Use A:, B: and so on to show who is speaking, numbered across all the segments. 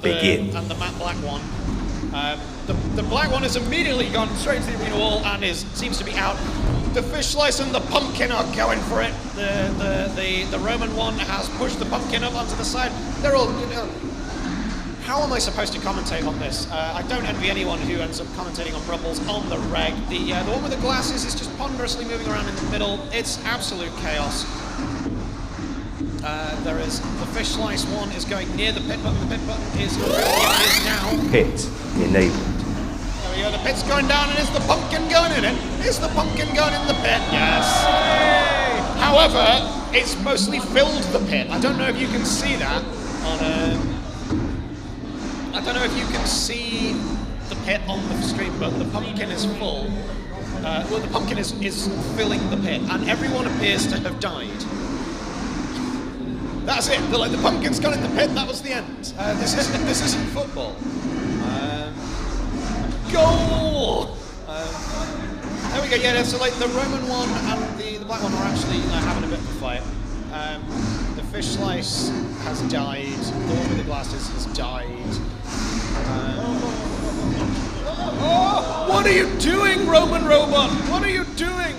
A: and the matte black one. The black one has immediately gone straight to the arena wall and seems to be out. The fish slice and the pumpkin are going for it. The Roman one has pushed the pumpkin up onto the side. They're all. How am I supposed to commentate on this? I don't envy anyone who ends up commentating on Rumbles on the reg. The one with the glasses is just ponderously moving around in the middle. It's absolute chaos. There is the fish slice one is going near the pit button. The pit button is now.
B: Pit enabled.
A: There we go. The pit's going down, and is the pumpkin going in it? Is the pumpkin going in the pit? Yes. Yay! However, it's mostly filled the pit. I don't know if you can see that on. I don't know if you can see the pit on the stream, but the pumpkin is full. Well, the pumpkin is filling the pit, and everyone appears to have died. That's it. The pumpkin's gone in the pit. That was the end. This isn't football. Goal! There we go. Yeah. So like the Roman one and the black one are actually having a bit of a fight. The fish slice has died. The one with the glasses has died. Oh! What are you doing, Roman Robot? What are you doing?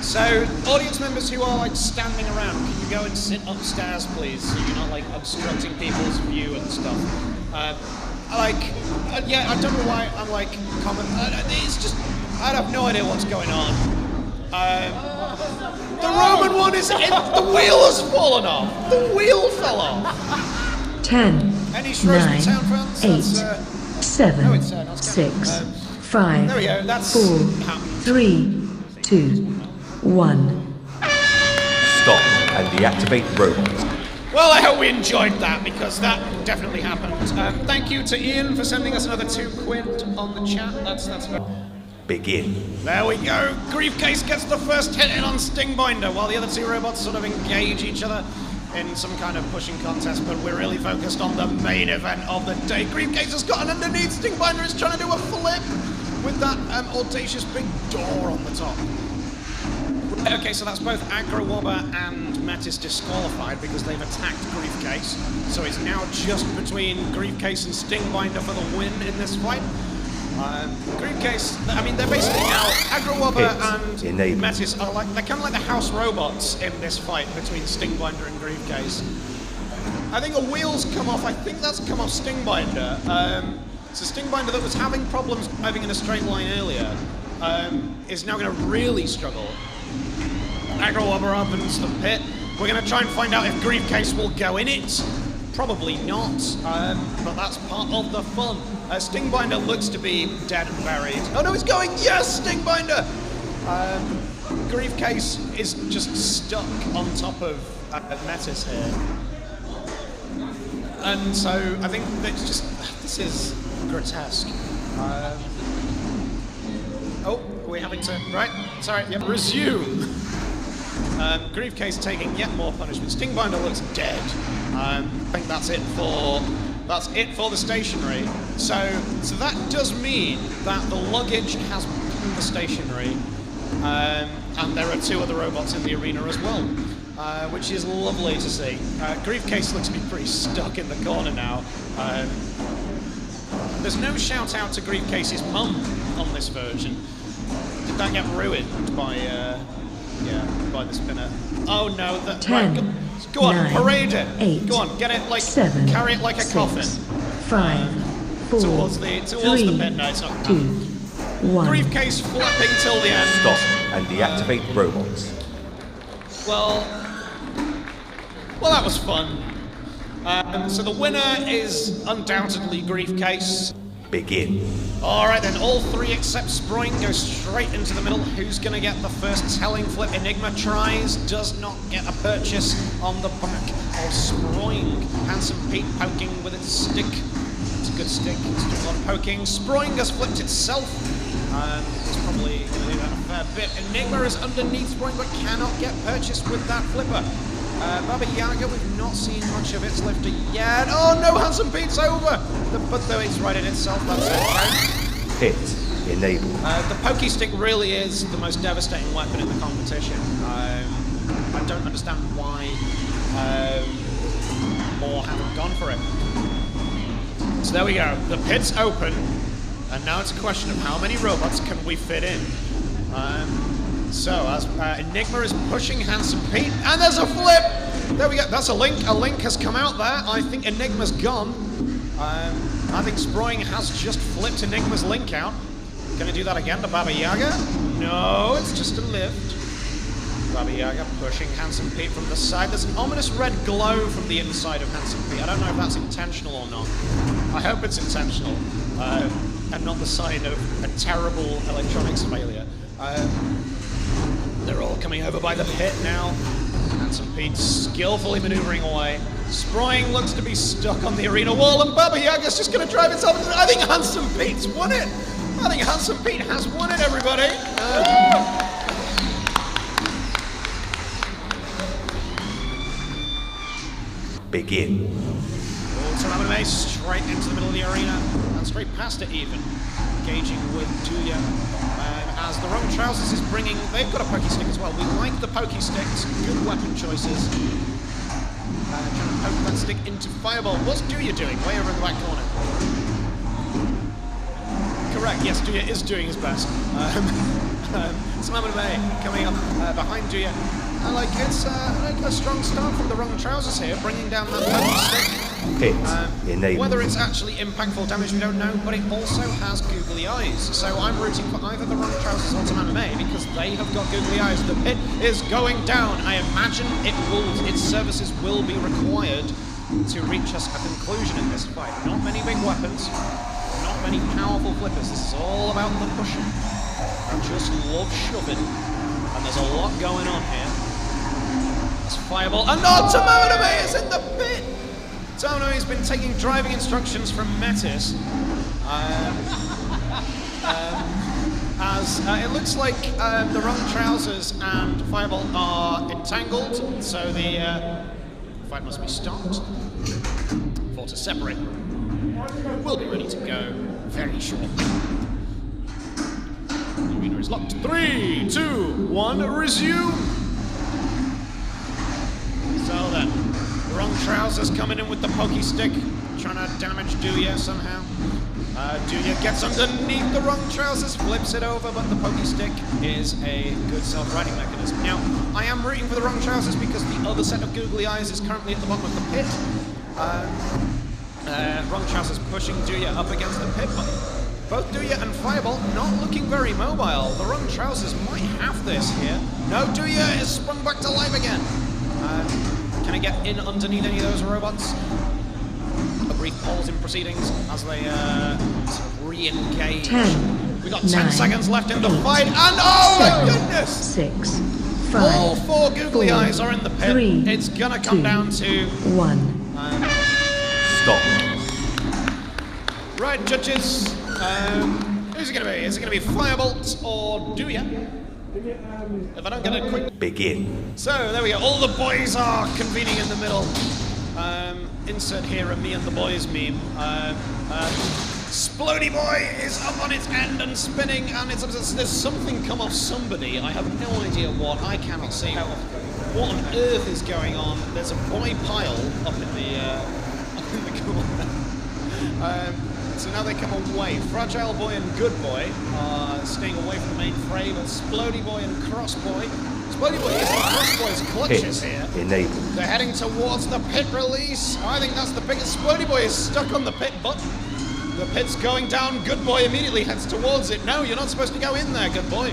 A: So, audience members who are like standing around, can you go and sit upstairs, please, so you're not like obstructing people's view and stuff. Yeah, I don't know why I'm like it's just I have no idea what's going on. The Roman one is in. The wheel has fallen off. The wheel fell off.
C: 10,
A: Any
C: 9,
A: sound fans?
C: 8, 7,
A: no, it's,
C: 6, 5,
A: there we go. That's
C: 4, 3, 2, 1.
B: Stop and deactivate robots.
A: Well, I hope we enjoyed that, because that definitely happened. Thank you to Ian for sending us another £2 on the chat. That's
B: Begin.
A: There we go. GRIEFCASE gets the first hit in on Stingbinder, while the other two robots sort of engage each other in some kind of pushing contest, but we're really focused on the main event of the day. GRIEFCASE has gotten underneath. Stingbinder is trying to do a flip with that audacious big door on the top. Okay, so that's both Aggro, Wobba and Metis disqualified because they've attacked GRIEFCASE. So it's now just between GRIEFCASE and Stingbinder for the win in this fight. GRIEFCASE, I mean, they're basically now, Aggro, Wobba and Metis are like, they're kind of like the house robots in this fight between Stingbinder and GRIEFCASE. I think a wheel's come off, I think that's come off Stingbinder. So Stingbinder, that was having problems driving in a straight line earlier, is now going to really struggle. Aggro, Wobba opens the pit. We're going to try and find out if GRIEFCASE will go in it. Probably not, but that's part of the fun. Stingbinder looks to be dead and buried. Oh no, it's going! Yes, Stingbinder! GRIEFCASE is just stuck on top of Metis here. And so I think that this is grotesque. Oh, we're having to, right? Sorry, yep, resume. GRIEFCASE taking yet more punishment. Stingbinder looks dead. I think that's it for the stationary. So that does mean that the luggage has become the stationary, and there are two other robots in the arena as well, which is lovely to see. GRIEFCASE looks to be pretty stuck in the corner now. There's no shout out to GRIEFCASE's mum on this version. Did that get ruined by by the spinner? Oh no,
C: 10,
A: right, go on,
C: 9,
A: parade it.
C: 8,
A: go on, get it like
C: 7,
A: carry it like a
C: 6,
A: coffin.
C: 5, 4,
A: towards the
C: 3,
A: pit. No, it's not.
C: 2, 1.
A: GRIEFCASE flapping till the end.
B: Stop and deactivate robots.
A: Well, that was fun. So the winner is undoubtedly GRIEFCASE.
B: Begin.
A: Alright then, all three except Sproing go straight into the middle. Who's going to get the first telling flip? Enigma tries, does not get a purchase on the back of Sproing. Handsome Pete poking with its stick. It's a good stick, it's doing a lot of poking. Sproing has flipped itself, and it's probably going to do that a fair bit. Enigma is underneath Sproing, but cannot get purchased with that flipper. Yaga, we've not seen much of its lifter yet. Oh no, Handsome Pete's over! But though it's right in itself, that's okay.
B: Pit enabled.
A: The pokey stick really is the most devastating weapon in the competition. understand why more haven't gone for it. So there we go. The pit's open, and now it's a question of how many robots can we fit in. So as Enigma is pushing Handsome Pete, and there's a flip! There we go, that's a link. A link has come out there. I think Enigma's gone. I think Sproing has just flipped Enigma's link out. Gonna do that again to Baba Yaga? No, it's just a lift. Baba Yaga pushing Handsome Pete from the side. There's an ominous red glow from the inside of Handsome Pete. I don't know if that's intentional or not. I hope it's intentional, and not the sign of a terrible electronics failure. They're all coming over by the pit now. Handsome Pete skillfully maneuvering away. Sproing looks to be stuck on the arena wall, and Baba Yaga's just going to drive itself into it. I think Handsome Pete's won it. I think Handsome Pete has won it, everybody.
B: Begin.
A: Tamamo-no-Mae straight into the middle of the arena, and straight past it even. Engaging with Déjà. As the wrong trousers is bringing, they've got a pokey stick as well. We like the pokey sticks, good weapon choices. Trying to poke that stick into Firebolt. What's Déjà doing? Way over in the back corner. Correct, yes, Déjà is doing his best. Tamamo-no-Mae coming up behind Déjà. It's like a strong start from the wrong trousers here, bringing down that pokey stick.
B: Hit. Enable.
A: Whether it's actually impactful damage, we don't know, but it also has googly eyes. So I'm rooting for either the wrong trousers or Tamamo-no-Mae because they have got googly eyes. The pit is going down. I imagine its services will be required to reach us a conclusion in this fight. Not many big weapons, not many powerful flippers. This is all about the pushing. I just love shoving, and there's a lot going on here. There's Firebolt, and Tamamo-no-Mae is in the pit! Tamamo-no-Mae has been taking driving instructions from Metis. As it looks like the wrong trousers and Firebolt are entangled, so the fight must be stopped. For to separate. We'll be ready to go very shortly. The arena is locked. 3, 2, 1, resume! So then, the wrong trousers coming in with the pokey stick, trying to damage Déjà somehow. Déjà gets underneath the wrong trousers, flips it over, but the pokey stick is a good self-riding mechanism. Now, I am rooting for the wrong trousers because the other set of googly eyes is currently at the bottom of the pit. Wrong trousers pushing Déjà up against the pit, but both Déjà and Firebolt not looking very mobile. The wrong trousers might have this here. No, Déjà is sprung back to life again. Can I get in underneath any of those robots? A brief pause in proceedings as they sort of re-engage.
C: 10.
A: We got 10
C: 9,
A: seconds left in the
C: 8,
A: fight, and oh
C: 7,
A: my goodness!
C: 6, 5,
A: All 4 googly
C: 4,
A: eyes are in the pit.
C: 3,
A: it's gonna come
C: 2,
A: down to
C: 1.
B: Stop.
A: Right, judges. Who's it gonna be? Is it gonna be Firebolt or Déjà? If I don't get a quick...
B: Begin.
A: So, there we go. All the boys are convening in the middle. Insert here a me and the boys meme. Splodey boy is up on its end and spinning, and there's something come off somebody. I have no idea what. I cannot see. What on earth is going on? There's a boy pile up in the corner. So now they come away. Fragile Boy and GoodBoi are staying away from the main fray, but Splodey Boy and CROSSBLOW. Splodey Boy is in CROSSBLOW's clutches here.
B: Enable.
A: They're heading towards the pit release. I think that's the biggest. Splodey Boy is stuck on the pit button. The pit's going down. GoodBoi immediately heads towards it. No, you're not supposed to go in there, GoodBoi.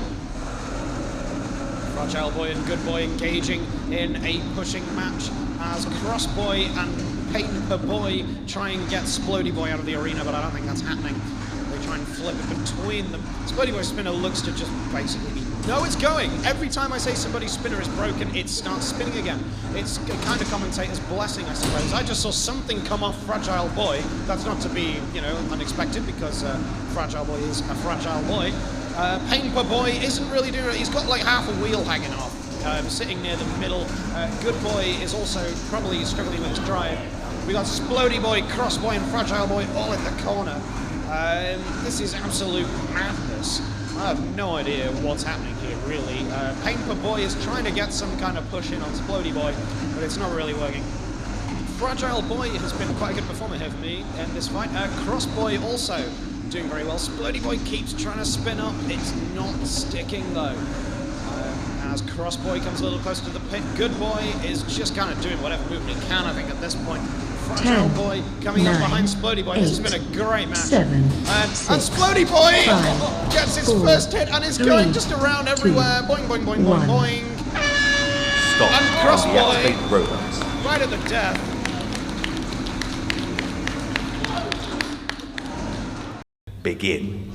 A: Fragile Boy and GoodBoi engaging in a pushing match as CROSSBLOW and Pain Per Boy try and get Splodey Boy out of the arena, but I don't think that's happening. They try and flip it between them. Splodey Boy's spinner looks to just basically be... No, it's going! Every time I say somebody's spinner is broken, it starts spinning again. It's a kind of commentator's blessing, I suppose. I just saw something come off Fragile Boy. That's not to be, you know, unexpected, because Fragile Boy is a fragile boy. Pain Per Boy isn't really doing it. He's got like half a wheel hanging off, sitting near the middle. GoodBoi is also probably struggling with his drive. We got Splodey Boy, CROSSBLOW, and Fragile Boy all in the corner. This is absolute madness. I have no idea what's happening here, really. Painter Boy is trying to get some kind of push in on Splodey Boy, but it's not really working. Fragile Boy has been quite a good performer here for me in this fight. CROSSBLOW also doing very well. Splodey Boy keeps trying to spin up. It's not sticking though. As CROSSBLOW comes a little closer to the pit, GoodBoi is just kind of doing whatever movement he can, I think, at this point. Fragile Boy coming up behind Splodey Boy. This has been a great match.
C: 7,
A: and
C: 6,
A: Splodey Boy
C: 5,
A: gets his
C: 4,
A: first hit and is
C: 3,
A: going just around everywhere.
C: 2,
A: Boing, boing, boing, boing,
C: 1.
A: boing.
B: Stop.
A: And CROSSBLOW
B: Deactivate robots.
A: right at the death.
B: Begin.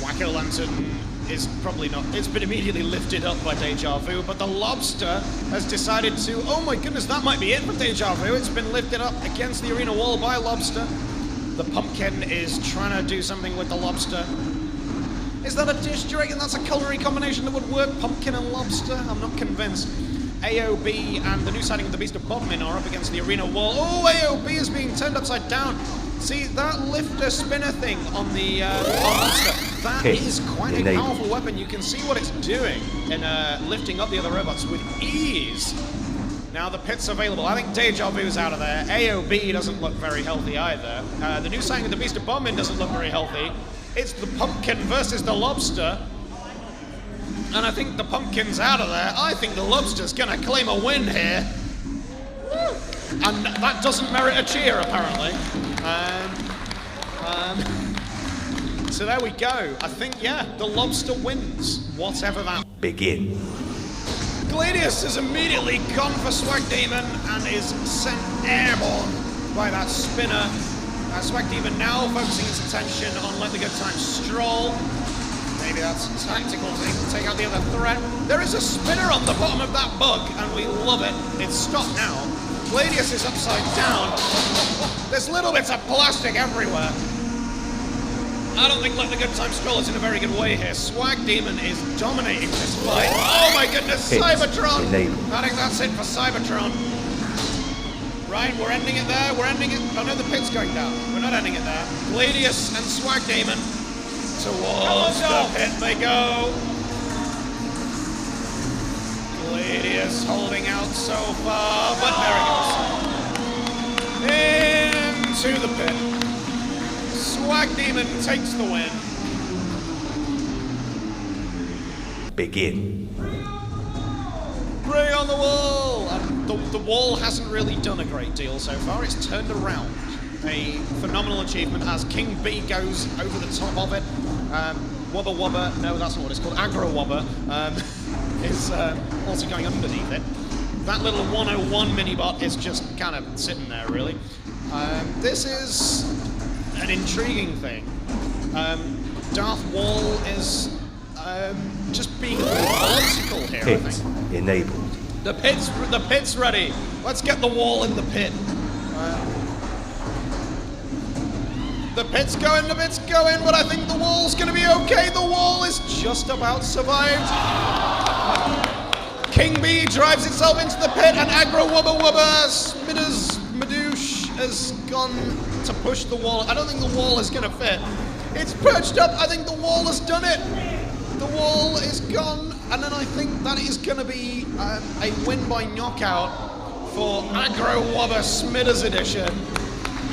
A: Whack-O-Lantern is probably not, it's been immediately lifted up by Déjà Vu, but the LOB-STER has decided to, oh my goodness, that might be it for Déjà Vu. It's been lifted up against the arena wall by LOB-STER. The pumpkin is trying to do something with the LOB-STER. Is that a dish? Do you reckon that's a culinary combination that would work? Pumpkin and lobster? I'm not convinced. AOB and the new sighting of the Beast of Bodmin are up against the arena wall. Oh, AOB is being turned upside down. See, that lifter spinner thing on the LOB-STER, that is quite a powerful weapon. You can see what it's doing in lifting up the other robots with ease. Now the pit's available. I think Déjà Vu's out of there. AOB doesn't look very healthy either. The new sighting of the Beast of Bodmin doesn't look very healthy. It's the pumpkin versus the LOB-STER. And I think the pumpkin's out of there. I think the LOB-STER's gonna claim a win here. And that doesn't merit a cheer, apparently. So there we go. I think, yeah, the LOB-STER wins, whatever that.
B: Begin.
A: Gladius is immediately gone for Swag Demon and is sent airborne by that spinner. Swag Demon now focusing his attention on Let the Good Times Stroll. Maybe that's a tactical thing to take out the other threat. There is a spinner on the bottom of that bug, and we love it. It's stopped now. Gladius is upside down. There's little bits of plastic everywhere. I don't think Let the Good Times Stroll is in a very good way here. Swag Demon is dominating this fight. Oh my goodness, Cybotron! I think that's it for Cybotron. Right, we're ending it there. We're ending it. Oh no, the pit's going down. We're not ending it there. Gladius and Swag Demon towards the pit they go. Gladius holding out so far, but there he goes. Into the pit. Swag Demon takes the win.
B: Begin.
A: Bring on the wall! And the wall hasn't really done a great deal so far. It's turned around. A phenomenal achievement as King B goes over the top of it. Wobba, no, that's not what it's called. Aggro Wobba is also going underneath it. That little 101 minibot is just kind of sitting there, really. This is an intriguing thing. Darth Wall is just being a bit political here, I think.
B: Enabled.
A: The pit's ready. Let's get the wall in the pit. The pit's going, but I think the wall's gonna be okay. The wall is just about survived. King B drives itself into the pit, and Aggro Wobba Smidders Madouche has gone to push the wall. I don't think the wall is gonna fit. It's perched up. I think the wall has done it. The wall is gone, and then I think that is gonna be a win by knockout for Aggro Wobba Smidders edition.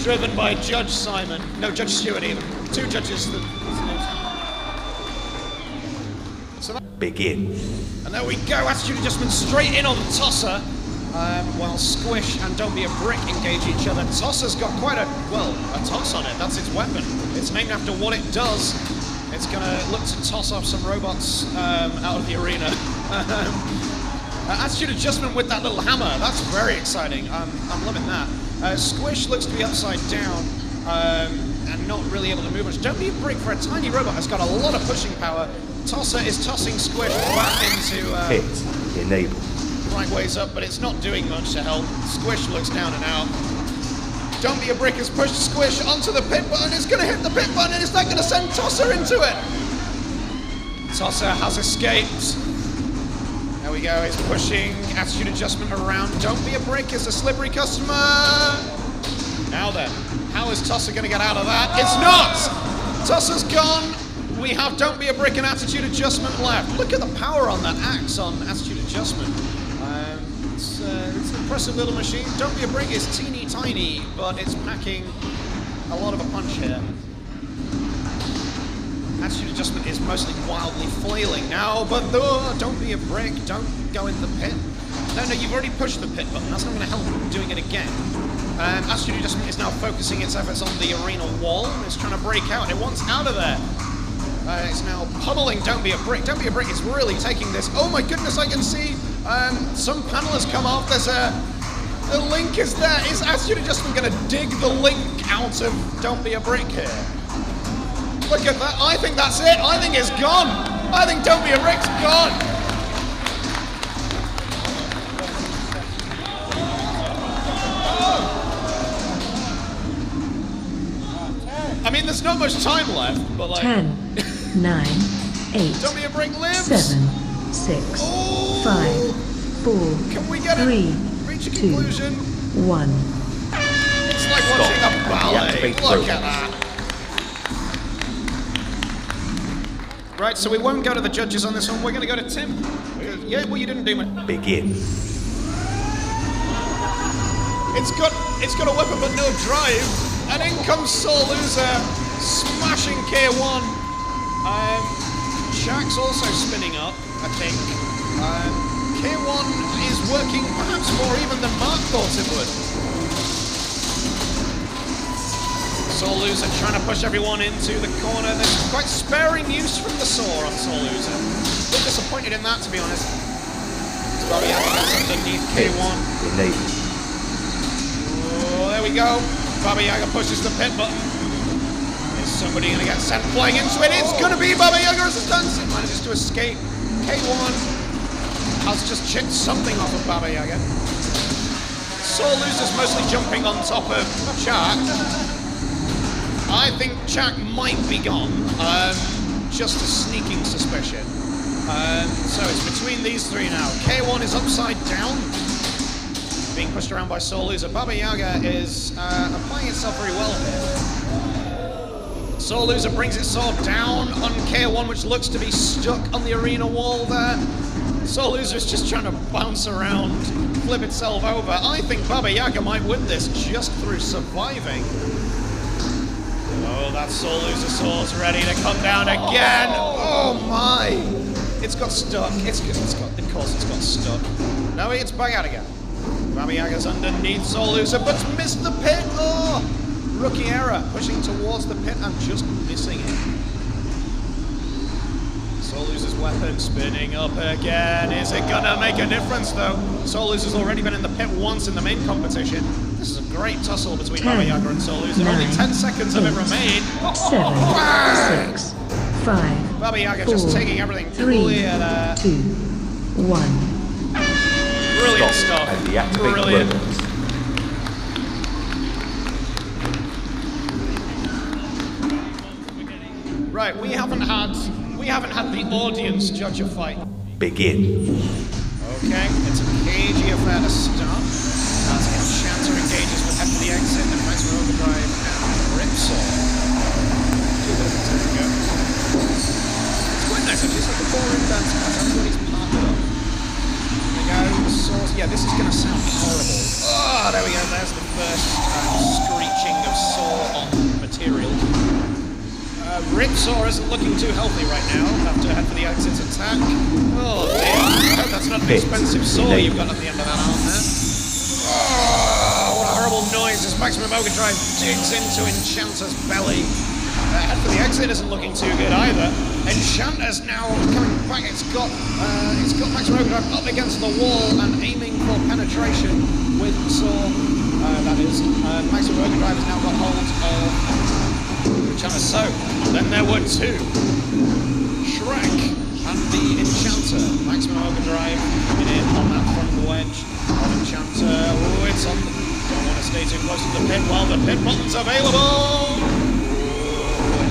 A: Driven by Judge Simon. No, Judge Stewart even. Two judges. So that
B: Begin.
A: And there we go. Attitude adjustment straight in on Tosser. While Squish and Don't Be a Brick engage each other. Tosser's got quite a toss on it. That's its weapon. It's named after what it does. It's gonna look to toss off some robots out of the arena. Attitude adjustment with that little hammer. That's very exciting. I'm loving that. Squish looks to be upside down and not really able to move much. Don't Be a Brick for a tiny robot has got a lot of pushing power. Tosser is tossing Squish back into
B: Pit enabled.
A: right ways up, but it's not doing much to help. Squish looks down and out. Don't Be a Brick has pushed Squish onto the pit button. It's going to hit the pit button, and is that going to send Tosser into it? Tosser has escaped. There we go, he's pushing attitude adjustment around. Don't Be a Brick is a slippery customer. Now then, how is Tosser going to get out of that? It's not! Tosser's gone. We have Don't Be a Brick and Attitude Adjustment left. Look at the power on that axe on Attitude Adjustment. It's an impressive little machine. Don't Be a Brick is teeny tiny, but it's packing a lot of a punch here. Attitude Adjustment is mostly wildly flailing now, but Don't Be a Brick, don't go in the pit. No, you've already pushed the pit button. That's not going to help doing it again. Attitude Adjustment is now focusing its efforts on the arena wall. It's trying to break out. It wants out of there. It's now pummeling Don't Be a Brick. Don't Be a Brick is really taking this. Oh my goodness, I can see some panel has come off. There's the link is there. Is Attitude Adjustment going to dig the link out of Don't Be a Brick here? Look at that. I think that's it. I think it's gone. I think Don't Be a Brick's gone. I mean, there's not much time left, but like...
C: 10, 9, 8,
A: Don't Be a Brick lives!
C: 7, 6, 5, 4,
A: Can we get
C: 3,
A: it? Reach a
C: 2,
A: conclusion?
C: 1.
A: It's like watching a ballet. Look at that. Right, so we won't go to the judges on this one. We're going to go to Tim. Yeah, well, you didn't do much.
B: Begin.
A: It's got a weapon but no drive. And in comes Soul Loser, smashing K1. Chaac's also spinning up, I think. K1 is working perhaps more even than Mark thought it would. Soul Loser trying to push everyone into the corner. There's quite sparing use from the saw on Soul Loser. A bit disappointed in that, to be honest. Probably underneath K1.
B: Enable.
A: Oh, there we go. Baba Yaga pushes the pit button. Is somebody going to get sent flying into it? It's going to be Baba Yaga as it does. It manages to escape. K1 has just chipped something off of Baba Yaga. Soul Loser's mostly jumping on top of Chaac. I think Chaac might be gone. Just a sneaking suspicion. So it's between these three now. K1 is upside down, being pushed around by Soul Loser. Baba Yaga is applying itself very well here. Soul Loser brings its sword down on K1, which looks to be stuck on the arena wall there. Soul Loser is just trying to bounce around, flip itself over. I think Baba Yaga might win this just through surviving. Oh, that Soul Loser sword's ready to come down again. Oh my! It's got stuck. Of course it's got stuck. No, it's back out again. Baba Yaga's underneath Soul Loser, but missed the pit. Oh! Rookie error, pushing towards the pit and just missing it. Soul Loser's weapon spinning up again. Is it gonna make a difference though? Soul Loser's already been in the pit once in the main competition. This is a great tussle between Baba Yaga and Soul Loser. Only 10 seconds of it remain.
C: 7, 6, 5,
A: Baba Yaga
C: 4,
A: just taking everything
C: 3,
A: clear there.
C: 2, 1.
A: Brilliant stuff.
B: And deactivate
A: Brilliant.
B: robots.
A: Right, we haven't had the audience judge a fight.
B: Begin.
A: Okay, it's a cagey affair to start. As Enchanter engages with head for the exit and Maximum Overdrive and Ripsaw. It's quite nice, actually. It's like a ballroom dance class. Everybody's partnered up. There we go. Source. Yeah, this is going to sound horrible. Oh, there we go. There's the first screeching of saw on material. Ripsaw isn't looking too healthy right now. Have to head for the exit attack. Oh dear. I hope that's not an expensive saw you've got at the end of that arm there. Oh, what a horrible noise as Maximum Overdrive digs into Enchanter's belly. Head for the exit isn't looking too good either. Enchanter's now coming back. It's got Maximum Overdrive up against the wall and aiming for penetration with the saw. That is. Maximum Overdrive has now got hold of Enchanter. So, then there were two. Shrek and the Enchanter. Maximum Overdrive coming in on that front wedge of Enchanter. Oh, it's on. Don't want to stay too close to the pit while the pit button's available. Oh,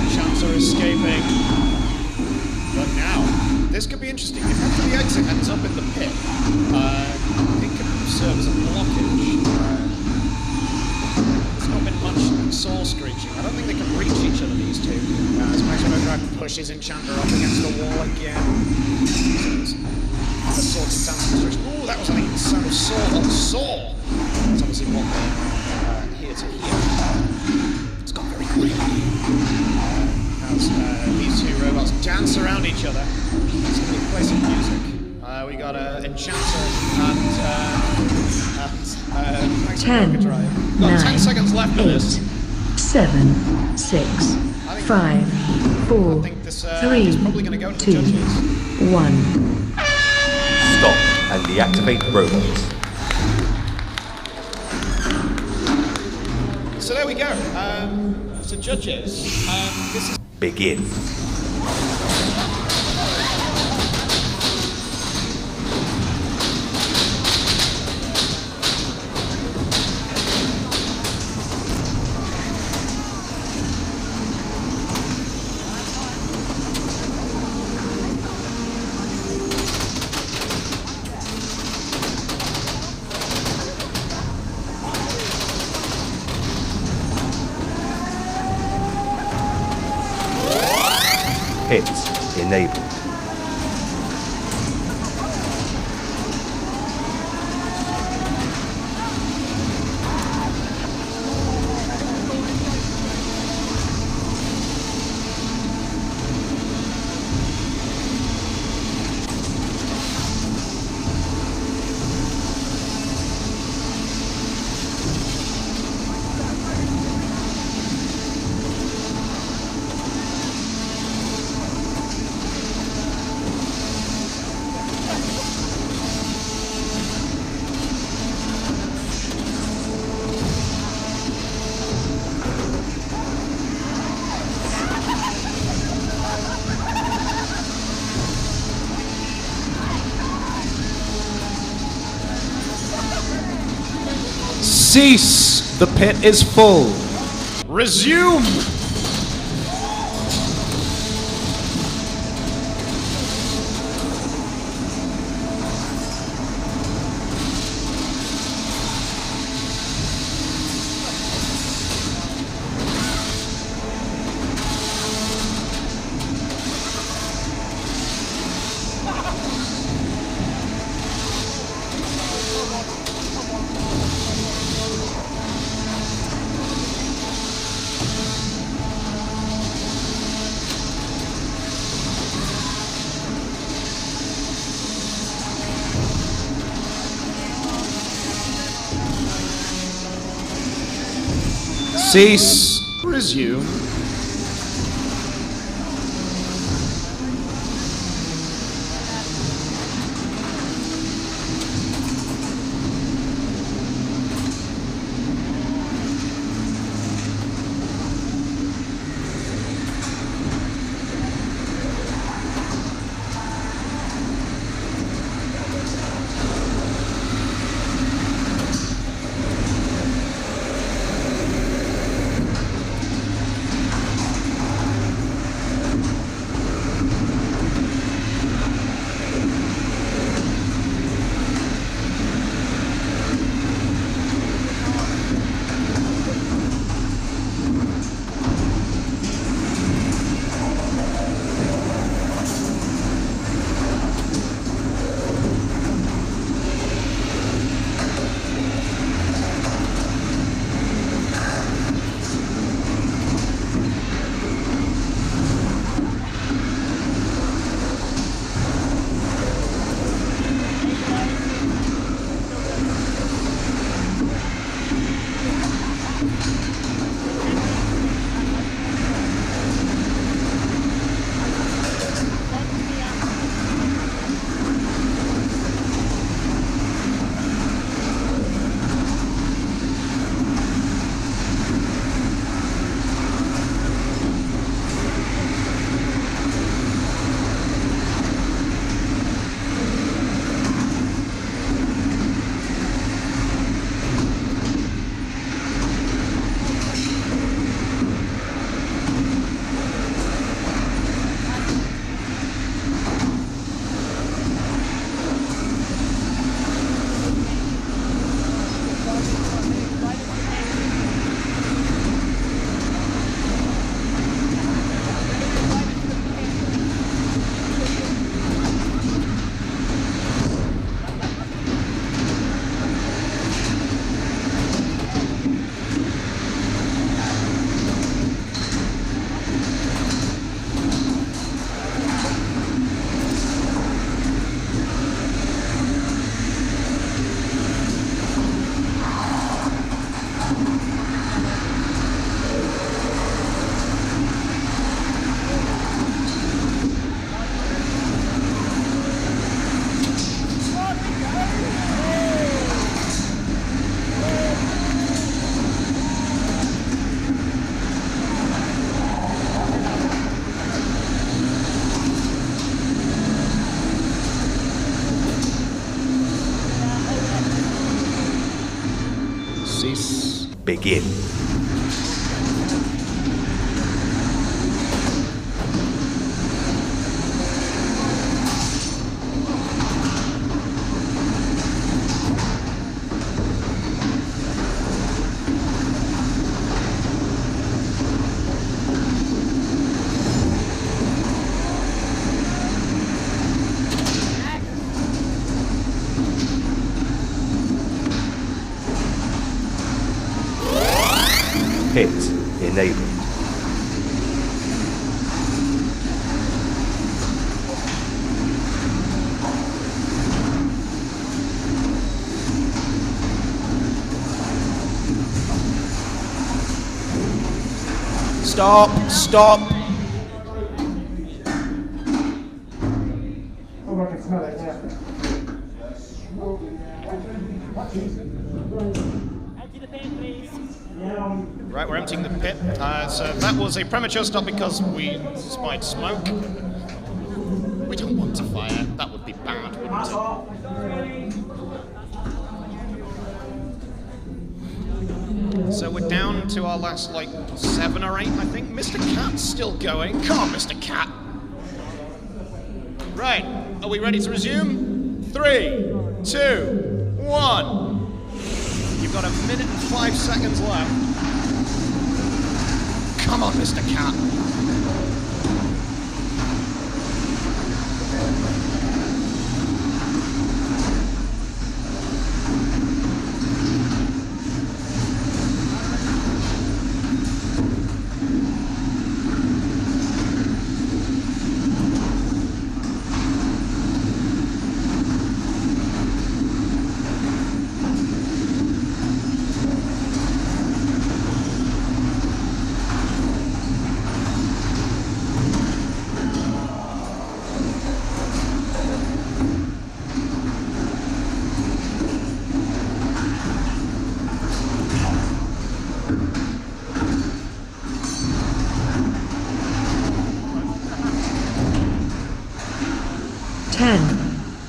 A: Enchanter escaping. But now, this could be interesting. If after the exit ends up in the pit, it could serve as a blockage. There's not been much soul screeching. I don't think they can reach each other, these two. As Maximum Overdrive pushes pushes Enchanter up against the wall again. The sword stands constriction. Ooh, that was a sound of sword on saw. That's obviously what we're here to hear. It's got very quiet. As these two robots dance around each other. It's going to play some music. We got Enchanter and
C: 10,
A: Drive.
C: 9,
A: 10 seconds left of
C: 8,
A: this.
C: 7, 6, 5, 4,
A: I think this
C: 3,
A: is probably going to go to the
C: 2,
A: judges.
C: 1.
B: Stop and deactivate robots.
A: So there we go. So judges, this is
B: Begin. Hits enabled.
D: Cease! The pit is full.
A: resume.
D: Cease.
A: Resume.
D: Cease.
B: Begin. Hit enabled.
D: Stop, stop.
A: Right, we're emptying the pit. So that was a premature stop because we spied smoke. We don't want to fire. That would be bad, wouldn't it? So we're down to our last, like, 7 or 8, I think. Mr. Cat's still going. Come on, Mr. Cat. Right, are we ready to resume? 3, 2, 1. You've got 1 minute and 5 seconds left. Come on, Mr. Cat.
C: Ten,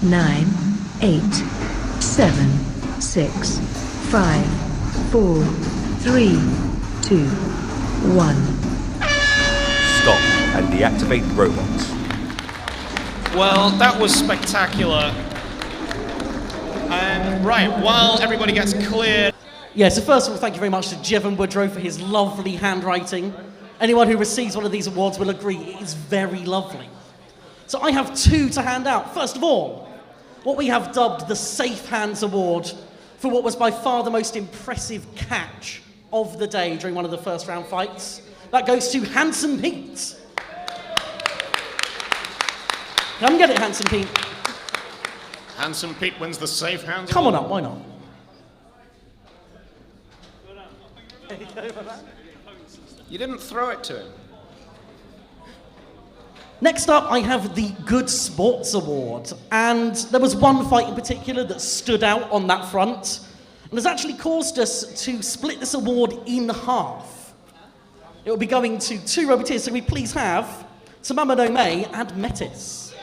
C: 9, 8, 7, 6, 5, 4, 3, 2, 1.
B: Stop and deactivate robots.
A: Well, that was spectacular. Right, while everybody gets cleared...
E: Yeah, so first of all, thank you very much to Jevon Woodrow for his lovely handwriting. Anyone who receives one of these awards will agree it is very lovely. So I have 2 to hand out. First of all, what we have dubbed the Safe Hands Award for what was by far the most impressive catch of the day during one of the first round fights. That goes to Handsome Pete. Come get it, Handsome Pete.
A: Handsome Pete wins the Safe Hands
E: Come on
A: Award.
E: up, why not?
A: You didn't throw it to him.
E: Next up, I have the Good Sports Award, and there was one fight in particular that stood out on that front, and has actually caused us to split this award in half. It will be going to 2 Roboteers, so we please have Tamamo-no-Mae and Metis.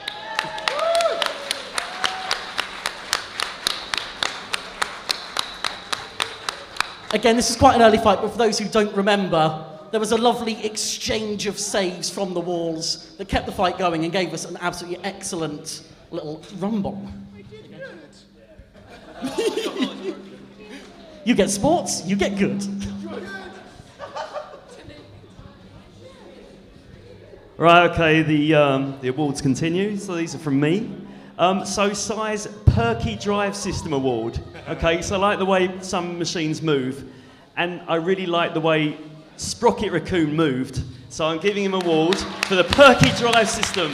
E: Again, this is quite an early fight, but for those who don't remember, there was a lovely exchange of saves from the walls that kept the fight going and gave us an absolutely excellent little rumble. You get sports, you get good.
F: Right, okay, the awards continue. So these are from me. So size Perky Drive System Award. Okay, so I like the way some machines move, and I really like the way Sprocket Raccoon moved, so I'm giving him an award for the Perky Drive System.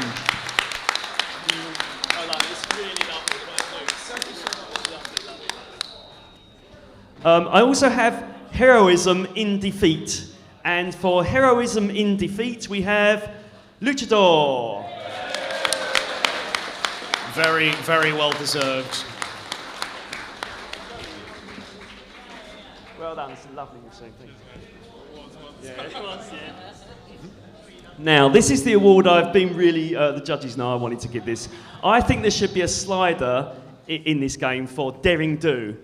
F: I also have Heroism in Defeat, and for Heroism in Defeat we have Luchador.
A: Very, very well deserved.
F: Well done, it's a lovely machine, thank you. Now, this is the award I've been really, the judges know I wanted to give this. I think there should be a slider in this game for Daring Do.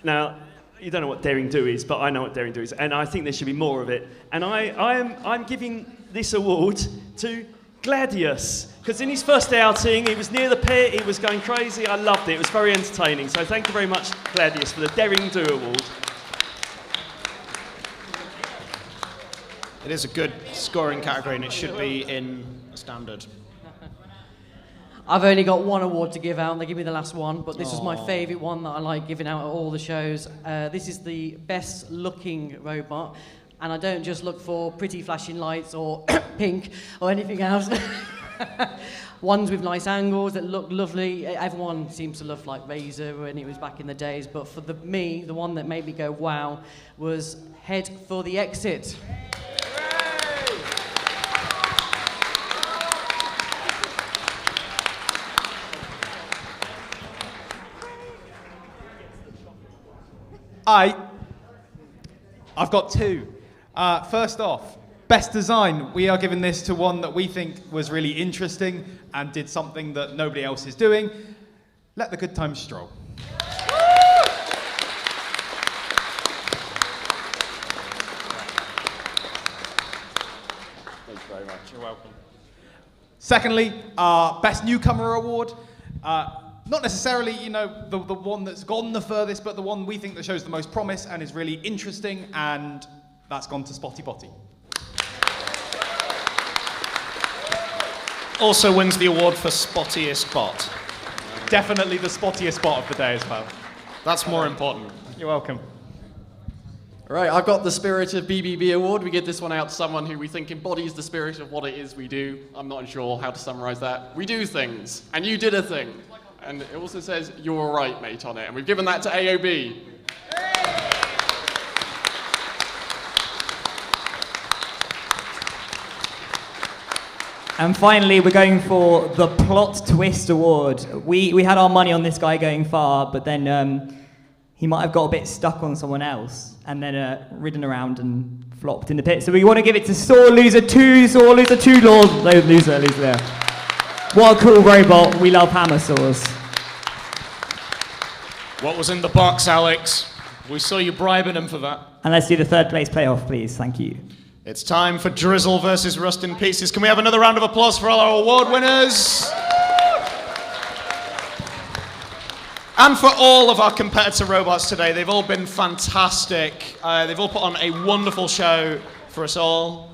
F: Now, you don't know what daring do is, but I know what daring do is, and I think there should be more of it. And I'm giving this award to Gladius, because in his first outing, he was near the pit, he was going crazy. I loved it. It was very entertaining. So thank you very much, Gladius, for the Daring Do Award.
A: It is a good scoring category, and it should be in standard.
E: I've only got one award to give out, and they give me the last one, but this is my favourite one that I like giving out at all the shows. This is the best looking robot, and I don't just look for pretty flashing lights or pink or anything else. Ones with nice angles that look lovely. Everyone seems to love like Razor when it was back in the days, but for me, the one that made me go wow was Head for the Exit.
G: I've got two. First off, best design. We are giving this to one that we think was really interesting and did something that nobody else is doing. Let the good times stroll.
H: Thanks very much. You're welcome.
G: Secondly, best newcomer award. Not necessarily, you know, the one that's gone the furthest, but the one we think that shows the most promise and is really interesting, and that's gone to Spotty Potty.
A: Also wins the award for spottiest bot.
G: Definitely the spottiest bot of the day as well.
A: That's more important.
G: You're welcome.
H: All right, I've got the Spirit of BBB award. We give this one out to someone who we think embodies the spirit of what it is we do. I'm not sure how to summarize that. We do things, and you did a thing. And it also says, "You're all right, mate," on it. And we've given that to AOB.
I: And finally, we're going for the Plot Twist Award. We had our money on this guy going far, but then he might have got a bit stuck on someone else and then ridden around and flopped in the pit. So we want to give it to Sore Loser 2, Sore Loser 2, loser there. What a cool robot. We love hammer saws.
A: What was in the box, Alex? We saw you bribing him for that.
I: And let's do the third place playoff, please. Thank you.
A: It's time for Drizzle versus Rust in Pieces. Can we have another round of applause for all our award winners? And for all of our competitor robots today. They've all been fantastic. They've all put on a wonderful show for us all.